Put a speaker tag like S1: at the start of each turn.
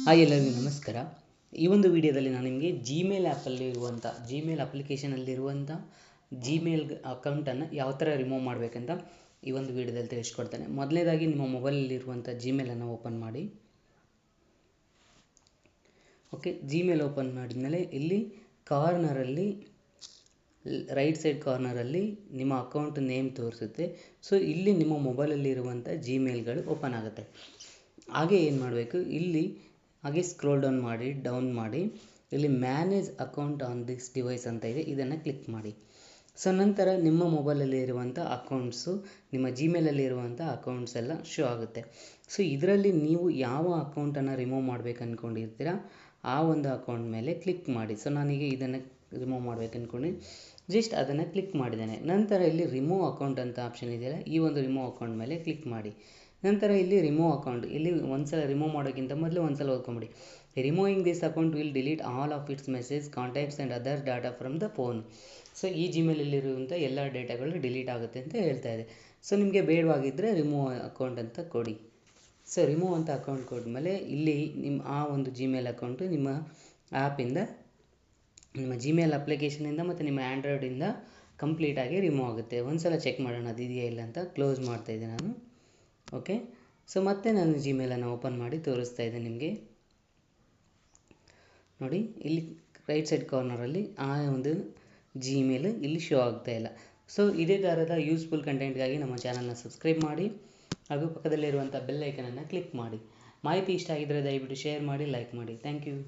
S1: Hi ಎಲ್ಲರಿಗೂ ನಮಸ್ಕಾರ. ಈ ಒಂದು ವಿಡಿಯೋದಲ್ಲಿ ನಾನು ನಿಮಗೆ ಜಿಮೇಲ್ ಅಪ್ಲಿಕೇಶನಲ್ಲಿರುವಂಥ ಜಿಮೇಲ್ ಅಕೌಂಟನ್ನು ಯಾವ ಥರ ರಿಮೂವ್ ಮಾಡಬೇಕಂತ ಈ ಒಂದು ವಿಡಿಯೋದಲ್ಲಿ ತಿಳಿಸ್ಕೊಡ್ತೇನೆ. ಮೊದಲನೇದಾಗಿ ನಿಮ್ಮ ಮೊಬೈಲಲ್ಲಿರುವಂಥ ಜಿಮೇಲನ್ನು ಓಪನ್ ಮಾಡಿ. ಓಕೆ, ಜಿಮೇಲ್ ಓಪನ್ ಮಾಡಿದ್ಮೇಲೆ ಇಲ್ಲಿ ಕಾರ್ನರಲ್ಲಿ ರೈಟ್ ಸೈಡ್ ಕಾರ್ನರಲ್ಲಿ ನಿಮ್ಮ ಅಕೌಂಟ್ ನೇಮ್ ತೋರಿಸುತ್ತೆ. ಸೊ ಇಲ್ಲಿ ನಿಮ್ಮ ಮೊಬೈಲಲ್ಲಿ ಇರುವಂಥ ಜಿಮೇಲ್ಗಳು ಓಪನ್ ಆಗುತ್ತೆ. ಹಾಗೆ ಏನು ಮಾಡಬೇಕು, ಇಲ್ಲಿ ಹಾಗೆ ಸ್ಕ್ರೋಲ್ ಡೌನ್ ಮಾಡಿ ಇಲ್ಲಿ manage account on this device ಅಂತ ಇದೆ, ಇದನ್ನು ಕ್ಲಿಕ್ ಮಾಡಿ. ಸೊ ನಂತರ ನಿಮ್ಮ ಮೊಬೈಲಲ್ಲಿ ಇರುವಂಥ ಅಕೌಂಟ್ಸು, ನಿಮ್ಮ ಜಿಮೇಲಲ್ಲಿ ಇರುವಂಥ ಅಕೌಂಟ್ಸ್ ಎಲ್ಲ ಶೋ ಆಗುತ್ತೆ. ಸೊ ಇದರಲ್ಲಿ ನೀವು ಯಾವ ಅಕೌಂಟನ್ನು ರಿಮೂವ್ ಮಾಡಬೇಕು ಅಂದ್ಕೊಂಡಿರ್ತೀರ ಆ ಒಂದು ಅಕೌಂಟ್ ಮೇಲೆ ಕ್ಲಿಕ್ ಮಾಡಿ. ಸೊ ನಾನೀಗ ಇದನ್ನು ರಿಮೂವ್ ಮಾಡಬೇಕು ಅಂದ್ಕೊಂಡು ಜಸ್ಟ್ ಅದನ್ನು ಕ್ಲಿಕ್ ಮಾಡಿದ್ದೇನೆ. ನಂತರ ಇಲ್ಲಿ ರಿಮೂವ್ ಅಕೌಂಟ್ ಅಂತ ಆಪ್ಷನ್ ಇದೆಯಲ್ಲ, ಈ ಒಂದು ರಿಮೂವ್ ಅಕೌಂಟ್ ಮೇಲೆ ಕ್ಲಿಕ್ ಮಾಡಿ. ನಂತರ ಇಲ್ಲಿ ರಿಮೂವ್ ಅಕೌಂಟ್, ಇಲ್ಲಿ ಒಂದ್ಸಲ ರಿಮೂವ್ ಮಾಡೋಕ್ಕಿಂತ ಮೊದಲು ಒಂದ್ಸಲ ಓದ್ಕೊಂಬಿಡಿ. Removing this account will delete all of its message, contacts and other data from the phone. So ಈ ಜಿಮೇಲಲ್ಲಿರುವಂಥ ಎಲ್ಲ ಡೇಟಾಗಳು ಡಿಲೀಟ್ ಆಗುತ್ತೆ ಅಂತ ಹೇಳ್ತಾ ಇದೆ. ಸೊ ನಿಮಗೆ ಬೇಡವಾಗಿದ್ದರೆ ರಿಮೂವ್ ಅಕೌಂಟ್ ಅಂತ ಕೊಡಿ. ಸೊ ರಿಮೂವ್ ಅಂತ ಅಕೌಂಟ್ ಕೊಟ್ಮೇಲೆ ಇಲ್ಲಿ ನಿಮ್ಮ ಆ ಒಂದು ಜಿಮೇಲ್ ಅಕೌಂಟು ನಿಮ್ಮ ಆ್ಯಪಿಂದ, ನಿಮ್ಮ ಜಿಮೇಲ್ ಅಪ್ಲಿಕೇಶನಿಂದ ಮತ್ತು ನಿಮ್ಮ ಆ್ಯಂಡ್ರಾಯ್ಡಿಂದ ಕಂಪ್ಲೀಟಾಗಿ ರಿಮೂವ್ ಆಗುತ್ತೆ. ಒಂದು ಸಲ ಚೆಕ್ ಮಾಡೋಣ ಅದು ಇದೆಯಾ ಇಲ್ಲ ಅಂತ. ಕ್ಲೋಸ್ ಮಾಡ್ತಾಯಿದ್ದೆ ನಾನು. ಓಕೆ, ಸೊ ಮತ್ತೆ ನಾನು ಜಿಮೇಲನ್ನು ಓಪನ್ ಮಾಡಿ ತೋರಿಸ್ತಾ ಇದ್ದೆ ನಿಮಗೆ. ನೋಡಿ, ಇಲ್ಲಿ ರೈಟ್ ಸೈಡ್ ಕಾರ್ನರಲ್ಲಿ ಆ ಒಂದು ಜಿಮೇಲ್ ಇಲ್ಲಿ ಶೋ ಆಗ್ತಾ ಇಲ್ಲ. ಸೊ ಇದೇ ಥರದ ಯೂಸ್ಫುಲ್ ಕಂಟೆಂಟ್ಗಾಗಿ ನಮ್ಮ ಚಾನಲ್ನ ಸಬ್ಸ್ಕ್ರೈಬ್ ಮಾಡಿ ಹಾಗೂ ಪಕ್ಕದಲ್ಲಿರುವಂಥ ಬೆಲ್ ಐಕನನ್ನು ಕ್ಲಿಕ್ ಮಾಡಿ. ಮಾಹಿತಿ ಇಷ್ಟ ಆಗಿದ್ದರೆ ದಯವಿಟ್ಟು ಶೇರ್ ಮಾಡಿ, ಲೈಕ್ ಮಾಡಿ. Thank you.